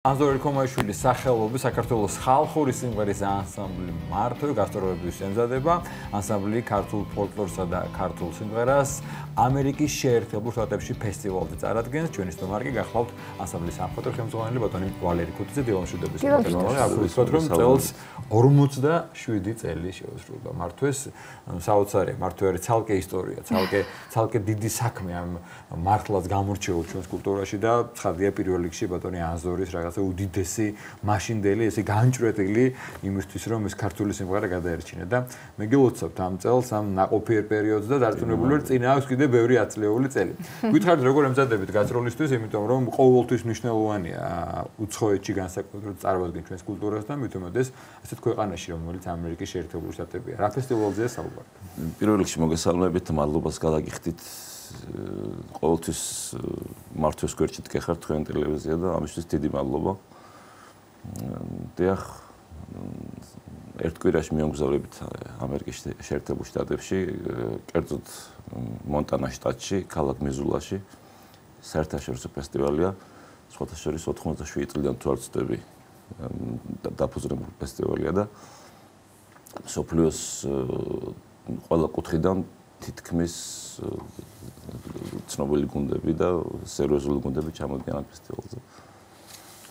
აზორი კომაშვილის სახელობის საქართველოს ხალხური სიმღერის ანსამბლი მართვე გასტროლების ემზადება ანსამბლი ქართულ ფოლკლორსა და ქართულ სიმღერას ამერიკის შეერთებულ შტატებში ფესტივალზე წარადგენს. ჩვენი სტუმარი გახლავთ ანსამბლის სამხატვრო ხელმძღვანელი ბატონი ვალერი ქუთიძე დილამშვიდობის მოწვეული. აგვიქვათ რომ წელს 47 წელი შეუსრულდა მართვეს. საოცარია მართვე არის ცალკე ისტორია, ცალკე დიდი საქმე ამ მართლაც გამორჩეულ ჩვენს კულტურაში და ცხადია პირველ რიგში ბატონი აზორის რაღაცა უდიდესი მაშინდელი ესე განჭრეტილი იმისთვის რომ ეს ქართული სიმღერა გადაერჩინა და მე გილოცავთ ამ წელს ამ ნაყოფიერ პერიოდს და დარწმუნებული ვარ წინა აქვს კიდე ბევრი აწლეული წელი. გითხარით როგორ ემზადებით გასტროლისთვის, იმიტომ რომ ყოველთვის მნიშვნელოვანია უცხოეთში განსაკუთრებით წარმოადგენს ჩვენს კულტურას და მით უმეტეს ასეთ ქვეყანაში რომელიც ამერიკის შეერთებული შტატებია. რა ფესტივალზეა საუბარი? პირველ რიგში მოგესალმებით, მადლობას გადაგიხდით. ყოველთვის მართვეს გვერდში დგეხარ თქვენ ტელევიზია და ამისთვის დიდი მადლობა. დიახ, ერთ კვირაში მივამგზავრებით ამერიკის შეერთებულ შტატებში, კერძოდ მონტანა შტატში, ქალაქ მიზულაში. საერთაშორისო ფესტივალია, სხვათა შორის 97 წლიდან თუ არ ვცდები დაფუძნებული ფესტივალია და მსოფლიოს ყველა კუთხიდან თითქმის ცნობილი გუნდები და სერიოზული გუნდები ჩამოდგნენ ფესტივალზე.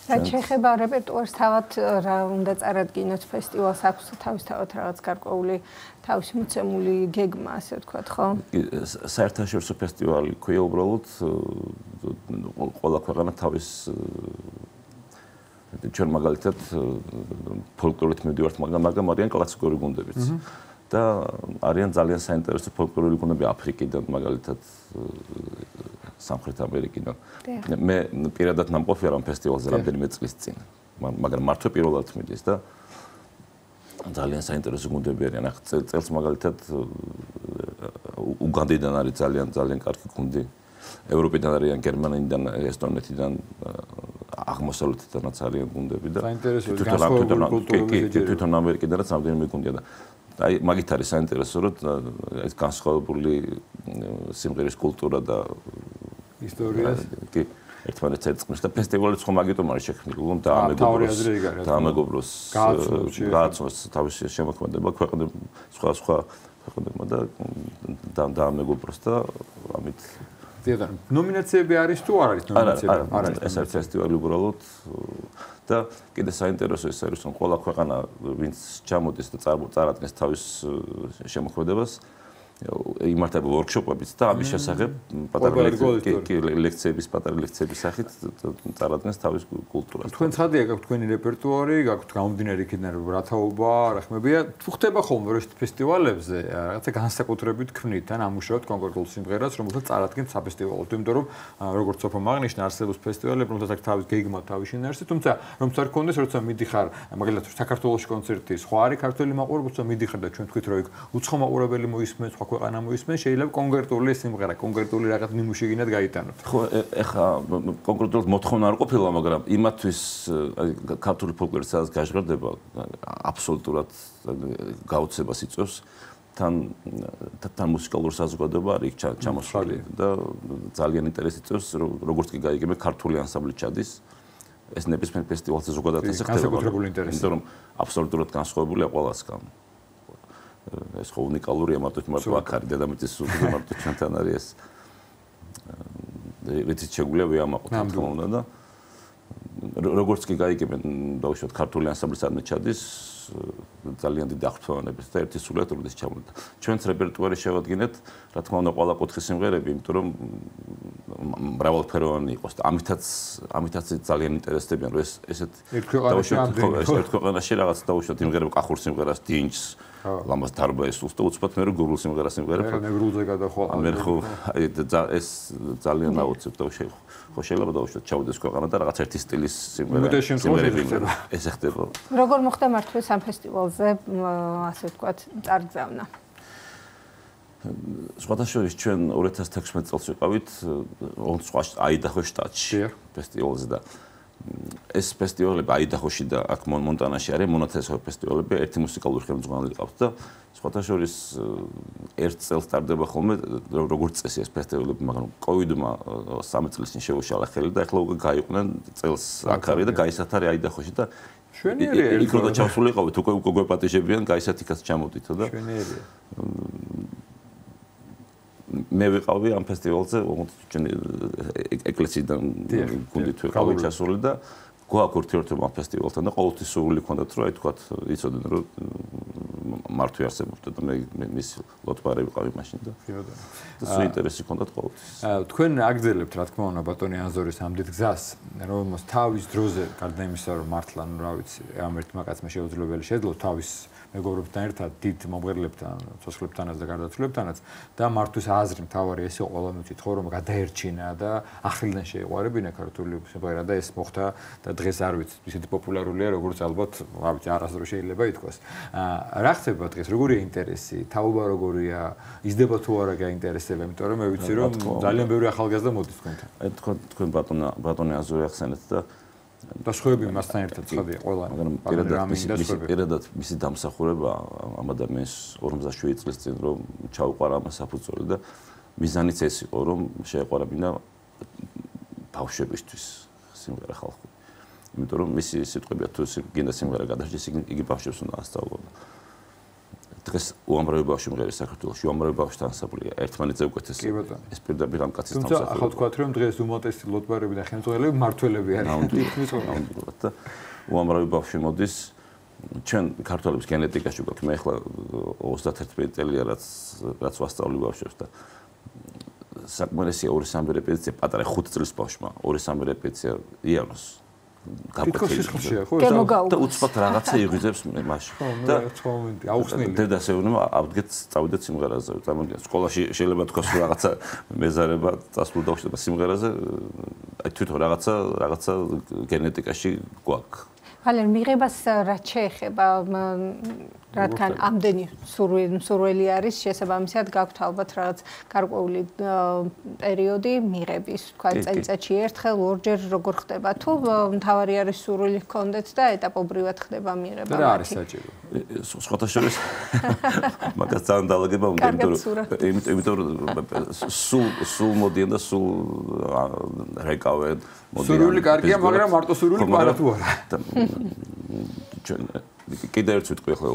რაც შეეხება რეპერტუარს, თავად რა უნდა წარადგინოთ ფესტივალს, აქვს თავისთავად რაღაც გარკვეული თავისი მოცემული გეგმა, ასე ვთქვათ, ხო? საერთაშორისო ფესტივალი ქვია უბრალოდ ყველა ქვეყანა თავის ჩვენ მაგალითად ფოლკლორით მივდივართ, მაგრამ არიან კლასიკური გუნდებიც. და არიან ძალიან საინტერესო ფოლკლორული გუნდები აფრიკიდან, მაგალითად სამხრეთ ამერიკიდან. მე პირადად ნამყოფი ვარ ამ ფესტივალზე რამდენიმე წლის წინ, მაგრამ მართვე პირველად მიდის და ძალიან საინტერესო გუნდები არიან. ახლა წელს მაგალითად უგანდიდან არის ძალიან კარგი გუნდი. ევროპიდან არიან, გერმანიიდან, ესტონეთიდან, აღმოსავლეთიდანაც არიან გუნდები და თვითონ ამერიკიდანაც რამდენიმე გუნდია და აი მაგით არის საინტერესო რომ ეს განსხვავებული სიმღერის კულტურა და ისტორია კი ერთმანეთს ერწყმის და ფესტივალიც ხომ მაგიტომ არის შექმნილი რომ დაამეგობროს თავისი შემოქმედება ქვეყნებმა სხვა ქვეყნებმა და დაამეგობროს და ამით დიახ, ნომინაციები არის თუ არ არის ნომინაციები? არ არის. ეს არის ფესტივალი უბრალოდ და კიდე საინტერესო ის არის რომ ყველა ქვეყანა ვინც ჩამოდის და წარადგენს თავის შემოქმედებას იმართება ვორქშოპებიც და ამის შესახებ პატარა ლექციების სახით წარადგენს თავის კულტურას. თქვენ ცხადია გაქვთ თქვენი რეპერტუარი, გაქვთ გამომდინარე იქიდან რა თაობა, რა ხმებია. თუ ხდება ხოლმე რომ ფესტივალებზე რაღაცა განსაკუთრებით ქმნით ან ამუშავებთ კონკრეტულ სიმღერას, რომელსაც წარადგენთ საფესტივალოდ, იმიტომ რომ როგორც სოფო მაგნიშნა არსებობს ფესტივალები, რომელსაც აქვს თავის გეგმა, თავის შინაარსი, თუმცა რომ არ გქონდეს, როცა მიდიხარ, მაგალითად საქართველოში კონცერტი, სხვა არის ქართველი მაყურებელი, თუმცა მიდიხარ და ჩვენ თქვით რომ იქ უცხო მაყურებელი მოისმენს, სხვა ქვეყანა მოისმენს, შეიძლება კონკრეტული სიმღერა, კონკრეტული რაღაც ნიმუში გინდათ გაიტანოთ. ხო, ეხა კონკრეტულად მოთხოვნა არ ყოფილა, მაგრამ იმათვის ქართული ფოლკლორი სადაც გაჟღერდება, აბსოლუტურად გაუცებას იწვევს. თან მუსიკალური საზოგადოება არის ჩამოსული და ძალიან ინტერესს იწვევს, როგორც კი გაიგებე ქართული ანსამბლი ჩადის. ეს ნებისმიერ ფესტივალზე ზოგადად ესე ხდება. იმიტომ რომ აბსოლუტურად განსხვავებულია ყველასგან. ეს ხო უნიკალურია მარტო აქ არის დედამიწის სულ მარტო ჩვენთან არის ეს რითიც შეგვიძლია ვიამაყოთ თქმა უნდა და როგორც კი გაიგებენ დაუშვათ ქართული ანსამბლი სადმე ჩადის ძალიან დიდი აღფრთოვანებით და ერთი სულად როდის ჩამოვიდა. ჩვენს რეპერტუარი შევადგინეთ, რა თქმა უნდა, ყველა კუთხის სიმღერები, იმიტომ რომ მრავალფეროვანი იყოს და ამითაც ძალიან ინტერესდებიან, რომ ესეთ ერთ ქვეყანაში რაღაც დაუშვათ იმღერება კახურ სიმღერას, დინჯს, ლამაზ დარბაესულს და უცბად მე რო გურულ სიმღერას იმღერებ. მე გრულზე გადახვალ. მე ხო ეს ძალიან აუცილებლად და ხო შეიძლება დაუშვათ ჩავდეს ქვეყანა და რაღაც ერთი სტილის სიმღერები ესე ხდება. როგორ მოხდა მართვეს ამ ფესტივალზე, ასე ვთქვათ, წარგზავნა? სხვათა შორის ჩვენ 2016 წელს ვიყავით სხვა აიდაჰოს შტატში ფესტივალზე და ეს ფესტივალები აიდაჰოში და აქ მონტანაში არის მონათესავე ფესტივალები, ერთი მუსიკალური ხელმძღვანელი ყავს და სხვათა შორის ერთ წელს ტარდება ხოლმე როგორც წესი ეს ფესტივალები, მაგრამ კოვიდმა 3 წლის წინ შეუშალა ხელი და ახლა უკვე გაიყვნენ წელს აქ არის და გაისათარი აიდაჰოში და შვენიერია იქ რო ჩავსულიყავით უკვე გვეპატიჟებიან გაისათიკაც ჩამოდით და შვენიერია მე ვიყავი ამ ფესტივალზე ეკლესიიდან გუნდით ვიყავი ჩასული და გვაქვს ურთიერთობა ამ ფესტივალთან და ყოველთვის სურვილი ჰქონდათ რომ აი თქვათ იცოდნენ რომ მართვი არსებობდა და მე მის ლოტბარი ვიყავი მაშინ და სულ ინტერესი ჰქონდათ ყოველთვის. თქვენ აგრძელებთ რა თქმა უნდა ბატონი ანზორის ამდით გზას რომელმაც თავის დროზე გარდა იმისა რომ მართლა ნუ რა ვიცი ამ ერთმა კაცმა შეუძლებელი შეძლო თავის მეგობრებთან ერთად დიდ მომღერლებთან, ცოცხლებთანაც და გარდაცვლილებთანაც და მართვის აზრი მთავარი ეს იყო ყველა მითხრა რომ გადაერჩინა და ახლიდან შეეყვარებინა ქართული სიმღერა და ეს მოხდა და დღეს არ ვიცი ისეთი პოპულარულია როგორც ალბათ რა ვიცი არასდროს შეიძლება ითქვას. რა ხდება დღეს როგორია ინტერესი, თაობა როგორია, იზრდება თუ არა გაინტერესება, იმიტომ რომ მე ვიცი რომ ძალიან ბევრი ახალგაზრდა მოდის თქვენთან. აი თქვენ ბატონი აზური ახსენეთ და დასხოები მასთან ერთად ცხადია ყველა მაგრამ პირადად მისი დამსახურება ამ ადამიანს 57 წლის წინ რომ ჩაუყარა ამ საფუძველი და მიზანიც ეს იყო რომ შეეყვარებინა ბავშვებისთვის სიმღერა ხალხური. იმიტომ რომ მისი სიტყვებია თუ გინდა სიმღერა გადაჭდეს იგი ბავშვებს უნდა ასწავლოს. დღეს უამრავი ბავშვი მღერის საქართველოში, უამრავი ბავშვთა ანსამბლია, ერთმანეთზე უკეთესი. ეს პირდაპირ ამ კაცის დამსახურება. თუმცა ახლა თქვათ რომ დღეს უმეტესი ლოტბარები და ხელმძღვანელები მართველები არიან. და უამრავი ბავშვი მოდის ჩვენ ქართველების გენეტიკაში გვაქვს მე ახლა 31 წელია რაც ვასწავლი ბავშვებს და საკმარისია 2-3 რეპეტიცია პატარა 5 წლის ბავშვმა 2-3 რეპეტიცია იაროს გაკეთებულია ხო და უცბად რაღაცა იღიზებს მაშინ და აუხსნელი დედასეუნება ავდგეთ წავიდეთ სიმღერაზე წარმოგიდგენთ სკოლაში შეიძლება თქვას რომ რაღაცა მეზარება წასვლა და სიმღერაზე აი თვითონ რაღაცა გენეტიკაში გვაქვს ხალერ მიღებას რაც შეეხება რადგან ამდენი სურველი არის შესაბამისად გაქვთ ალბათ რაღაც გარკვეული პერიოდი მიღების თქვა წელიწადში ერთხელ ორჯერ როგორ ხდება თუ მთავარი არის სურვილი ჰქონდეთ და ეტაპობრივად ხდება მიღება რა არის საჭირო სხვათა შორის მაგას ძალიან დაალაგება უნდა იმიტომ რომ სულ მოდიან და სულ რეკავენ სურვილი კარგია მაგრამ მარტო სურვილი პარა თუ არა კიდევ ერთ ვიტყვი ახლა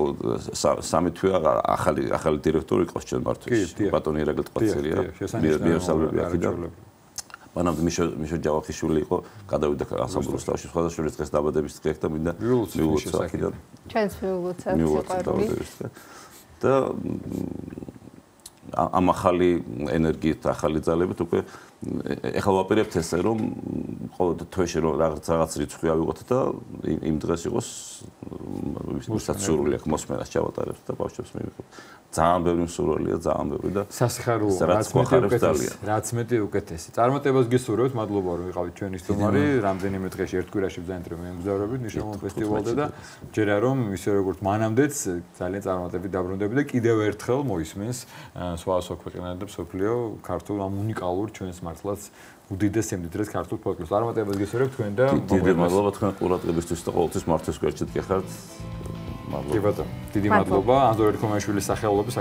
3 თვეა ახალი დირექტორი ყავს ჩვენ მარტოს ბატონი ირაკლი ტყვაცელია მიერსალები აქედან მანამდე მიშო ჯავახიშვილი იყო გადავიდა ანსამბლს თავში სხვადასხვა დღეს დაბადების დღე და მინდა მიულოცა აქედან ჩვენს მიულოცავ და ამ ახალი ენერგიით ახალი ძალებით უკვე ეხლა ვაპირებთ ესე რომ ყოველ თვეში რომ რაღაც რიცხვი ავიღოთ და იმ დღეს იყოს ვისაც სურვილი აქვს მოსმენას ჩავატარებთ და ბავშვებს მივიღოთ ძალიან ბევრი მსურველია ძალიან ბევრი და სასიხარულო რაც მეტი უკეთესი წარმატებას გისურვებთ მადლობა რომ ვიყავით ჩვენი სტუმარი რამდენიმე დღეში ერთ კვირაში ბრძანეთ რომ მეგზავრობით ნიშნულოვან ფესტივალზე და ჯერა რომ ისე როგორც მანამდეც ძალიან წარმატებით დაბრუნდები და კიდევ ერთხელ მოისმენს სხვა ქვეყნებიდან და მსოფლიო ქართულ ამ უნიკალურ ჩვენს მართლაც უდიდეს ემდიდრეს ქართულ ფოლკლორს. წარმატებას გისურვებთ თქვენ და დიდი მადლობა თქვენ ყურადღებისთვის და ყოველთვის მართვის გვერდით გეხართ. კი ბატონო, დიდი მადლობა. ანზორ ერქომაშვილის სახელობის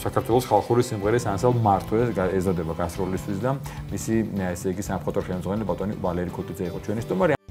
საქართველოს ხალხური სიმღერის ანსამბლ მართვეს ეზოდება გასტროლისთვის და მისი ესე იგი სამხატვრო ხელმძღვანელი ბატონი ვალერი ქუთიძე იყო ჩვენი სტუმარი.